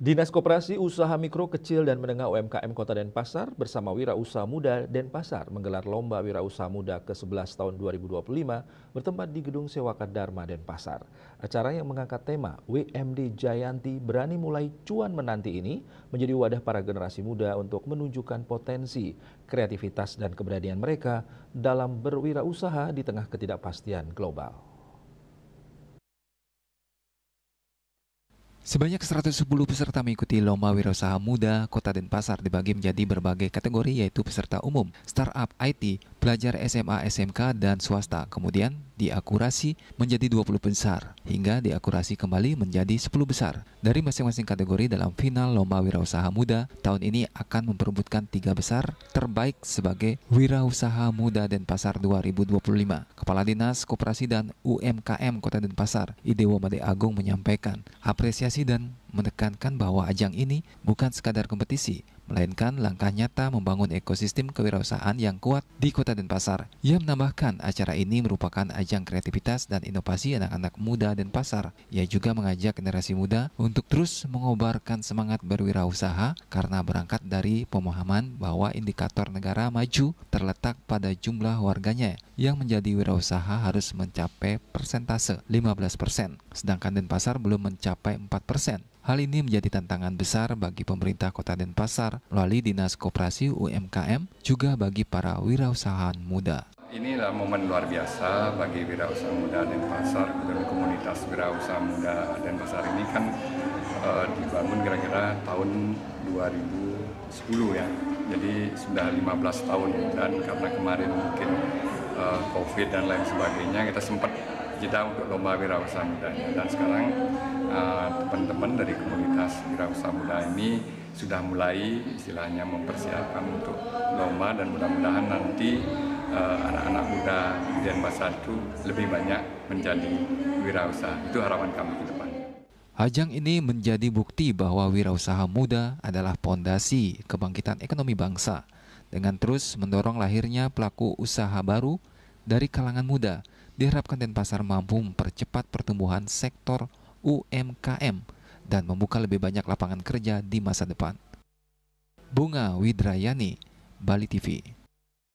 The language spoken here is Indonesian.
Dinas Koperasi Usaha Mikro Kecil dan Menengah UMKM Kota Denpasar bersama Wirausaha Muda Denpasar menggelar Lomba Wirausaha Muda ke-11 tahun 2025 bertempat di Gedung Sewaka Dharma Denpasar. Acara yang mengangkat tema WMD Jayanti Berani Mulai Cuan Menanti ini menjadi wadah para generasi muda untuk menunjukkan potensi, kreativitas dan keberanian mereka dalam berwirausaha di tengah ketidakpastian global. Sebanyak 110 peserta mengikuti Lomba Wirausaha Muda Kota Denpasar dibagi menjadi berbagai kategori yaitu peserta umum, startup IT, pelajar SMA, SMK, dan swasta. Kemudian diakurasi menjadi 20 besar, hingga diakurasi kembali menjadi 10 besar. Dari masing-masing kategori dalam final Lomba Wirausaha Muda, tahun ini akan memperebutkan 3 besar terbaik sebagai Wirausaha Muda Denpasar 2025. Kepala Dinas Koperasi dan UMKM Kota Denpasar, Idewo Made Agung menyampaikan apresiasi dan menekankan bahwa ajang ini bukan sekadar kompetisi, melainkan langkah nyata membangun ekosistem kewirausahaan yang kuat di Kota Denpasar. Ia menambahkan acara ini merupakan ajang kreativitas dan inovasi anak-anak muda Denpasar. Ia juga mengajak generasi muda untuk terus mengobarkan semangat berwirausaha karena berangkat dari pemahaman bahwa indikator negara maju terletak pada jumlah warganya yang menjadi wirausaha harus mencapai persentase 15%, sedangkan Denpasar belum mencapai 4%. Hal ini menjadi tantangan besar bagi pemerintah Kota Denpasar melalui Dinas Koperasi UMKM, juga bagi para wirausahaan muda. Inilah momen luar biasa bagi wirausaha muda Denpasar dan komunitas wirausaha muda Denpasar ini kan dibangun kira-kira tahun 2010 ya. Jadi sudah 15 tahun dan karena kemarin mungkin COVID dan lain sebagainya kita sempat jeda untuk lomba wirausaha muda dan sekarang teman-teman dari komunitas wirausaha muda ini sudah mulai istilahnya mempersiapkan untuk lomba dan mudah-mudahan nanti anak-anak muda di Denpasar itu lebih banyak menjadi wirausaha. Itu harapan kami ke depan. Ajang ini menjadi bukti bahwa wirausaha muda adalah pondasi kebangkitan ekonomi bangsa. Dengan terus mendorong lahirnya pelaku usaha baru dari kalangan muda, diharapkan Denpasar mampu mempercepat pertumbuhan sektor UMKM dan membuka lebih banyak lapangan kerja di masa depan. Bunga Widrayani, Bali TV.